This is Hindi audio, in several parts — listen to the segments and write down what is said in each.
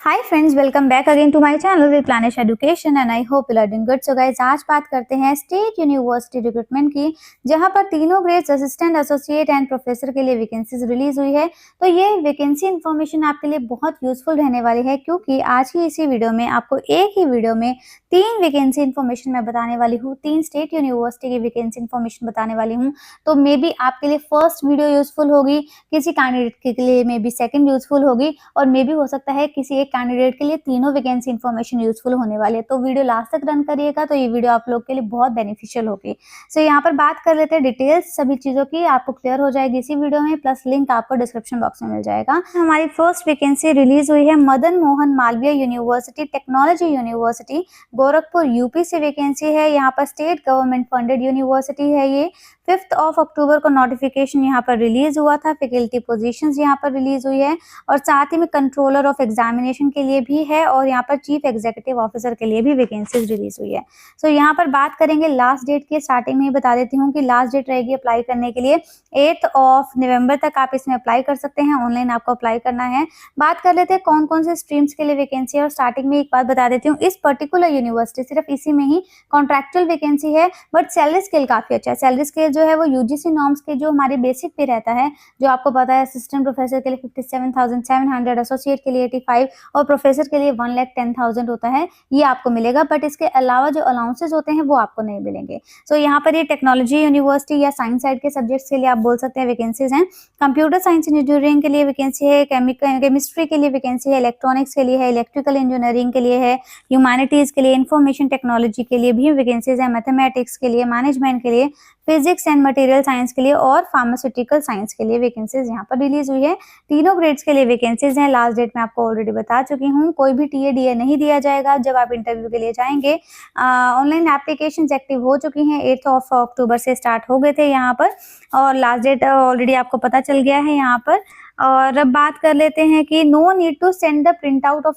Hi friends, welcome back again to my channel with planish education and I hope you are doing good. So guys, आज बात करते हैं स्टेट यूनिवर्सिटी रिक्रूटमेंट की, जहां पर तीनों grades assistant, associate and professor के लिए वैकेंसीज रिलीज हुई है। तो ये वैकेंसी इन्फॉर्मेशन आपके लिए बहुत यूजफुल रहने वाली है, क्योंकि आज की इसी वीडियो में आपको एक ही वीडियो में 3 वैकेंसी इन्फॉर्मेशन मैं बताने वाली हूँ, 3 स्टेट यूनिवर्सिटी की वैकेंसी इन्फॉर्मेशन बताने वाली हूँ। तो मे बी आपके लिए फर्स्ट वीडियो यूजफुल होगी, किसी कैंडिडेट के लिए मे बी सेकेंड यूजफुल होगी, और मे बी हो सकता है किसी एक कैंडिडेट के लिए तीनों वैकेंसी इन्फॉर्मेशन यूजफुल होने वाली है। तो वीडियो लास्ट तक रन करिएगा, तो ये वीडियो आप लोग के लिए बहुत बेनिफिशियल होगी। सो यहाँ पर बात कर लेते हैं डिटेल्स सभी चीजों की, आपको क्लियर हो जाएगी इसी वीडियो में, प्लस लिंक आपको डिस्क्रिप्शन बॉक्स में मिल जाएगा। हमारी फर्स्ट वैकेंसी रिलीज हुई है Madan Mohan Malviya university technology university Gorakhpur UP से वैकेंसी है। यहाँ पर स्टेट गवर्नमेंट फंडेड यूनिवर्सिटी है। ये 5 अक्टूबर को नोटिफिकेशन यहाँ पर रिलीज हुआ था। फैकल्टी पोजीशंस यहाँ पर रिलीज हुई है, और साथ ही में कंट्रोलर ऑफ एग्जामिनेशन के लिए भी है, और यहाँ पर चीफ एग्जीक्यूटिव ऑफिसर के लिए भी वैकेंसीज रिलीज हुई है। सो यहाँ पर बात करेंगे लास्ट डेट की। स्टार्टिंग में ही बता देती हूँ कि लास्ट डेट रहेगी अप्लाई करने के लिए 8 नवंबर तक आप इसमें अप्लाई कर सकते हैं। ऑनलाइन आपको अप्लाई करना है। बात कर लेते हैं कौन कौन से स्ट्रीम्स के लिए वैकेंसी है, और स्टार्टिंग में एक बात बता देती हूँ, इस पर्टिकुलर यूनिवर्सिटी सिर्फ इसी में ही कॉन्ट्रैक्चुअल वैकेंसी है, बट सैलरी स्केल काफी अच्छा है। सैलरी स्केल जो है वो यूजीसी नॉर्म्स के जो हमारे बेसिक पे रहता है, जो आपको पता है, असिस्टेंट प्रोफेसर के लिए 57,700, एसोसिएट के लिए 85 और प्रोफेसर के लिए 1,10,000 होता है, ये आपको मिलेगा। बट इसके अलावा जो अलाउंसेस होते हैं वो आपको नहीं मिलेंगे। सो यहाँ पर ये टेक्नोलॉजी यूनिवर्सिटी या साइंस साइड के सब्जेक्ट्स के लिए आप बोल सकते हैं वैकेंसीज हैं। कंप्यूटर साइंस इंजीनियरिंग के लिए वैकेंसी है, केमिस्ट्री के लिए वैकेंसी है, इलेक्ट्रॉनिक्स के लिए है, इलेक्ट्रिकल इंजीनियरिंग के लिए है, ह्यूमैनिटीज के लिए, इंफॉर्मेशन टेक्नोलॉजी के लिए भी वैकेंसीज है, मैथमेटिक्स के लिए, मैनेजमेंट के लिए, फिजिक्स एंड मटेरियल साइंस के लिए और फार्मास्यूटिकल साइंस के लिए वैकेंसीज यहाँ पर रिलीज हुई है। तीनों ग्रेड्स के लिए वैकेंसीज हैं। लास्ट डेट मैं आपको ऑलरेडी बता चुकी हूँ। कोई भी टीए डीए नहीं दिया जाएगा जब आप इंटरव्यू के लिए जाएंगे। ऑनलाइन एप्लीकेशन एक्टिव हो चुकी हैं, 8 अक्टूबर से स्टार्ट हो गए थे यहाँ पर, और लास्ट डेट ऑलरेडी आपको पता चल गया है यहाँ पर। और अब बात कर लेते हैं कि no need to send the print out of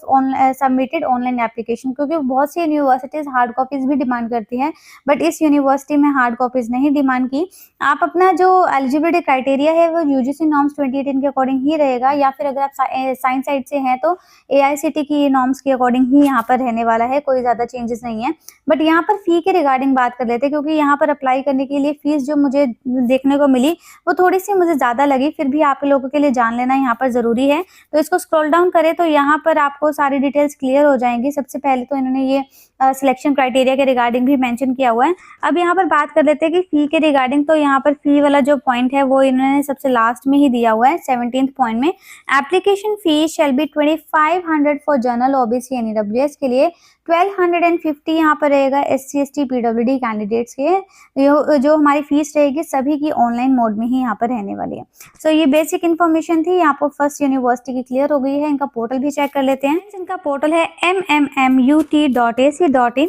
submitted online application, क्योंकि बहुत सी यूनिवर्सिटीज हार्ड कॉपीज भी डिमांड करती हैं, बट इस यूनिवर्सिटी में हार्ड कॉपीज नहीं डिमांड की। आप अपना जो एलिजिबिलिटी क्राइटेरिया है वो यूजीसी नॉर्म्स 2018 के अकॉर्डिंग ही रहेगा, या फिर अगर आप साइंस साइड से हैं तो एआईसीटी की नॉर्म्स के अकॉर्डिंग ही यहाँ पर रहने वाला है, कोई ज्यादा चेंजेस नहीं है। बट यहाँ पर फी के रिगार्डिंग बात कर लेते हैं, क्योंकि यहाँ पर अप्लाई करने के लिए फीस जो मुझे देखने को मिली वो थोड़ी सी मुझे ज्यादा लगी, फिर भी आप लोगों के लिए जान लेना यहाँ पर जरूरी है। तो इसको स्क्रॉल डाउन करें तो यहाँ पर आपको सारी डिटेल्स क्लियर हो जाएंगी। सबसे पहले तो इन्होंने ये सिलेक्शन क्राइटेरिया के रिगार्डिंग भी मेंशन किया हुआ है। अब यहाँ पर बात कर लेते हैं कि फी के रिगार्डिंग, तो यहाँ पर फी वाला जो पॉइंट है वो इन्होंने सबसे लास्ट में ही दिया हुआ है 17th पॉइंट में। Application fee shall be 2500 for general OBC and EWS के लिए, 1250 यहाँ पर रहेगा SC ST PWD कैंडिडेट्स के। जो हमारी फीस रहेगी सभी की ऑनलाइन मोड में ही यहाँ पर रहने वाली है। सो ये बेसिक इन्फॉर्मेशन थी। यहाँ पर फर्स्ट यूनिवर्सिटी की क्लियर हो गई है। इनका पोर्टल भी चेक कर लेते हैं। इनका पोर्टल है mmmut.ac.in।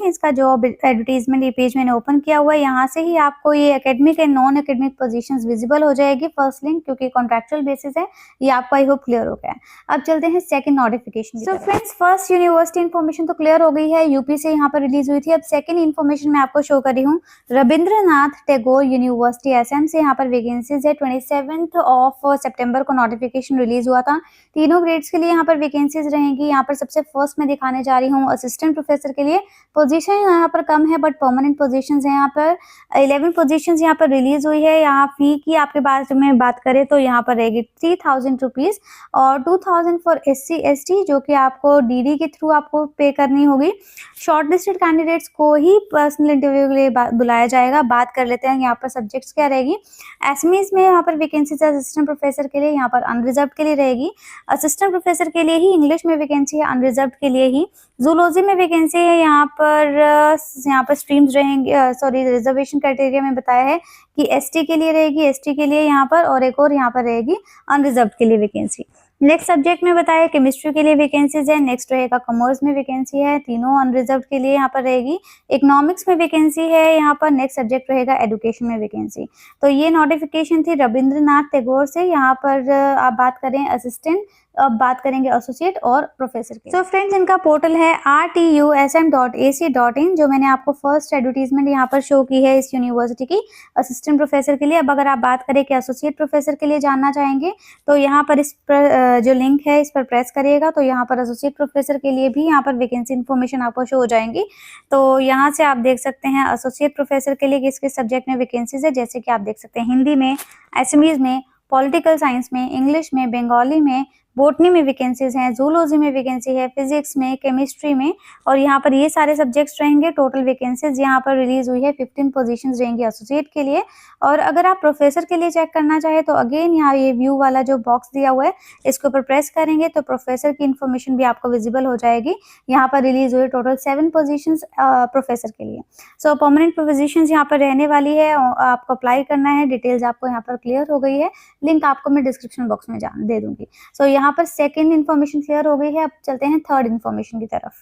इसका जो एडवर्टीजमेंट ये पेज मैंने ओपन किया हुआ है, यहाँ से ही आपको ये academic and non academic positions visible हो जाएगी। फर्स्ट लिंक क्योंकि कॉन्ट्रेक्चुअल बेसिस है, ये आपको आई होप क्लियर हो गया है। अब चलते हैं second notification. So friends, first university information तो क्लियर हो गई है, यूपी से यहाँ पर रिलीज हुई थी। अब सेकंड इन्फॉर्मेशन मैं आपको शो कर रही हूँ। रविंद्रनाथ टैगोर यूनिवर्सिटी असम से यहाँ पर वैकेंसीज है। 27 सितंबर को नोटिफिकेशन रिलीज हुआ था। तीनों ग्रेड्स के लिए यहाँ पर वैकेंसीज रहेंगी। यहाँ पर सबसे फर्स्ट में दिखाने जा रही हूँ असिस्टेंट प्रोफेसर के लिए। पोजीशन यहाँ पर कम है, बट परमानेंट पोजीशंस है। यहाँ पर 11 पोजीशंस यहाँ पर रिलीज हुई है। यहाँ फी की आपके बारे में बात करें तो यहाँ पर रहेगी 3000 रुपीज, और 2000 फॉर SC ST जो कि आपको DD के थ्रू आपको पे करनी होगी। शॉर्ट लिस्टेड कैंडिडेट्स को ही पर्सनल इंटरव्यू के लिए बुलाया जाएगा। बात कर लेते हैं यहाँ पर सब्जेक्ट्स क्या रहेगी। एसएमईज में यहाँ पर वैकेंसीज असिस्टेंट प्रोफेसर के लिए यहाँ पर अनरिजर्व के लिए रहेगी। असिस्टेंट प्रोफेसर के लिए ही इंग्लिश में वैकेंसी है, अनरिजर्व के लिए ही। जूलॉजी में वैकेंसी है। यहाँ पर स्ट्रीम्स रहेंगे, सॉरी रिजर्वेशन क्राइटेरिया में बताया है कि ST के लिए रहेगी, ST के लिए यहाँ पर, और एक और यहाँ पर रहेगी अनरिजर्व के लिए वैकेंसी। नेक्स्ट सब्जेक्ट में बताया केमिस्ट्री के लिए वैकेंसीज है। नेक्स्ट रहेगा कॉमर्स में वैकेंसी है, तीनों अनरिजर्व के लिए यहाँ पर रहेगी। इकोनॉमिक्स में वैकेंसी है यहाँ पर। नेक्स्ट सब्जेक्ट रहेगा एजुकेशन में वैकेंसी। तो ये नोटिफिकेशन थी रविंद्रनाथ टैगोर से। यहाँ पर आप बात करें असिस्टेंट अब बात करेंगे एसोसिएट और प्रोफेसर की। सो फ्रेंड्स, इनका पोर्टल है rtusm.ac.in, जो मैंने आपको फर्स्ट एडवर्टीजमेंट यहाँ पर शो की है इस यूनिवर्सिटी की असिस्टेंट प्रोफेसर के लिए। अब अगर आप बात करें कि एसोसिएट प्रोफेसर के लिए जानना चाहेंगे तो यहाँ पर इस पर जो लिंक है इस पर प्रेस करिएगा तो यहाँ पर एसोसिएट प्रोफेसर के लिए भी यहाँ पर वैकेंसी इन्फॉर्मेशन आपको शो हो जाएंगी। तो यहाँ से आप देख सकते हैं एसोसिएट प्रोफेसर के लिए किस किस सब्जेक्ट में वैकेंसीज है, जैसे कि आप देख सकते हैं हिंदी में, एसएमईज में, पॉलिटिकल साइंस में, इंग्लिश में, बंगाली में, बॉटनी में वैकेंसीज हैं, जूलॉजी में वैकेंसी है, फिजिक्स में, केमिस्ट्री में, और यहाँ पर ये सारे सब्जेक्ट्स रहेंगे। टोटल वैकेंसीज यहाँ पर रिलीज हुई है 15 पोजीशंस रहेंगी एसोसिएट के लिए। और अगर आप प्रोफेसर के लिए चेक करना चाहे तो अगेन यहाँ ये व्यू वाला जो बॉक्स दिया हुआ है इसके ऊपर प्रेस करेंगे तो प्रोफेसर की इन्फॉर्मेशन भी आपको विजिबल हो जाएगी। यहाँ पर रिलीज हुई टोटल 7 पोजीशंस प्रोफेसर के लिए। सो परमानेंट पोजीशंस यहाँ पर रहने वाली है, आपको अप्लाई करना है। डिटेल्स आपको यहाँ पर क्लियर हो गई है, लिंक आपको मैं डिस्क्रिप्शन बॉक्स में दे दूंगी। सो यहाँ पर सेकेंड इन्फॉर्मेशन क्लियर हो गई है। अब चलते हैं थर्ड इन्फॉर्मेशन की तरफ।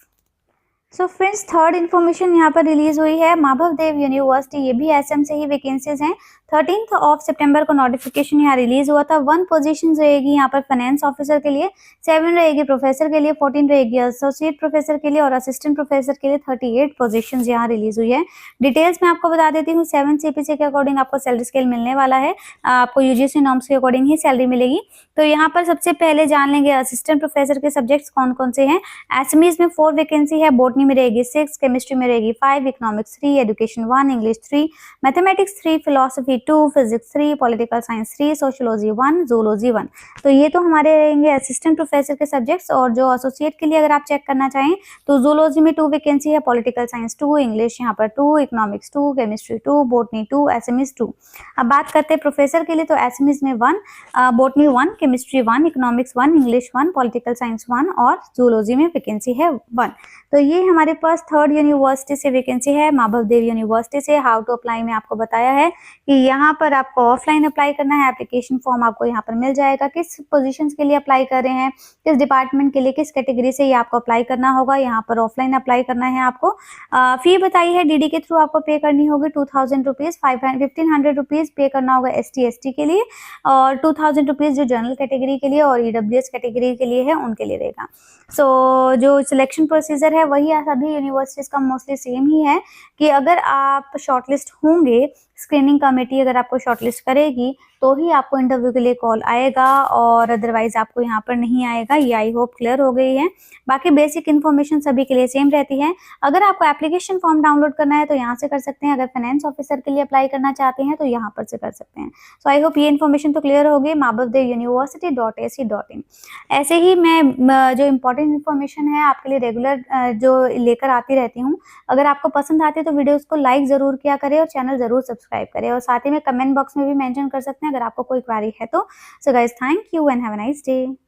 सो फ्रेंड्स, थर्ड इन्फॉर्मेशन यहाँ पर रिलीज हुई है माधव देव यूनिवर्सिटी, ये भी एसएम से ही वैकेंसीज हैं। 13 सितंबर को नोटिफिकेशन यहाँ रिलीज हुआ था। 1 पोजीशन रहेगी यहाँ पर फाइनेंस ऑफिसर के लिए, 7 रहेगी प्रोफेसर के लिए, 14 रहेगी एसोसिएट प्रोफेसर के लिए, और असिस्टेंट प्रोफेसर के लिए 38 पोजीशन यहाँ रिलीज हुई है। डिटेल्स मैं आपको बता देती हूँ। 7 सीपीसी के अकॉर्डिंग आपको सैलरी स्केल मिलने वाला है, आपको यूजीसी नॉर्म्स के अकॉर्डिंग ही सैलरी मिलेगी। तो यहाँ पर सबसे पहले जान लेंगे असिस्टेंट प्रोफेसर के सब्जेक्ट्स कौन कौन से हैं। एसएमईज में 4 वैकेंसी है, बॉटनी में रहेगी 6, केमिस्ट्री में रहेगी 5, economics 3, education 1, English 3, mathematics 3, philosophy 2, physics 3, political science 3, sociology 1, zoology 1। तो ये तो हमारे रहेंगे असिस्टेंट प्रोफेसर के सब्जेक्ट्स। और जो एसोसिएट के लिए अगर आप चेक करना चाहें तो जूलॉजी में 2 वैकेंसी है, पॉलिटिकल साइंस 2, इंग्लिश यहाँ पर 2, इकोनॉमिक्स 2, केमिस्ट्री 2, बॉटनी 2, एसएमईज 2। अब बात करते हैं प्रोफेसर के लिए तो एसएमईज में 1, botany 1, chemistry 1, economics 1, English 1, political science 1 और जूलॉजी में वैकेंसी है 1। तो ये हमारे पास थर्ड यूनिवर्सिटी से वैकेंसी है, माधव देव यूनिवर्सिटी से। हाउ टू अप्लाई में आपको बताया है कि यहाँ पर आपको ऑफलाइन अप्लाई करना है। एप्लीकेशन फॉर्म आपको यहाँ पर मिल जाएगा। किस पोजीशंस के लिए अप्लाई कर रहे हैं, किस डिपार्टमेंट के लिए, किस कैटेगरी से ये आपको अप्लाई करना होगा, यहाँ पर ऑफलाइन अप्लाई करना है आपको। फी बताई है डीडी के थ्रू आपको पे करनी होगी 2000 रुपीज़, 1500 रुपीज़ पे करना होगा ST/ST के लिए, और 2000 रुपीज़ जो जनरल कैटेगरी के लिए और EWS कैटेगरी के लिए है उनके लिए रहेगा। सो जो सिलेक्शन प्रोसीजर है वही सभी यूनिवर्सिटीज़ का मोस्टली सेम ही है कि अगर आप शॉर्टलिस्ट होंगे, स्क्रीनिंग कमेटी अगर आपको शॉर्टलिस्ट करेगी तो ही आपको इंटरव्यू के लिए कॉल आएगा, और अदरवाइज आपको यहाँ पर नहीं आएगा। ये आई होप क्लियर हो गई है। बाकी बेसिक इन्फॉर्मेशन सभी के लिए सेम रहती है। अगर आपको एप्लीकेशन फॉर्म डाउनलोड करना है तो यहाँ से कर सकते हैं, अगर फाइनेंस ऑफिसर के लिए अप्लाई करना चाहते हैं तो यहाँ पर से कर सकते हैं। सो आई होप ये इन्फॉर्मेशन तो क्लियर होगी mahavdev.university.ac.in। ऐसे ही मैं जो इम्पोर्टेंट इन्फॉर्मेशन है आपके लिए रेगुलर जो लेकर आती रहती हूँ। अगर आपको पसंद आती है तो वीडियोस को लाइक जरूर किया करें और चैनल जरूर सब्सक्राइब करें, और साथ ही में कमेंट बॉक्स में भी मेंशन कर सकते हैं अगर आपको कोई क्वेरी है तो। So guys, thank you and have a nice day.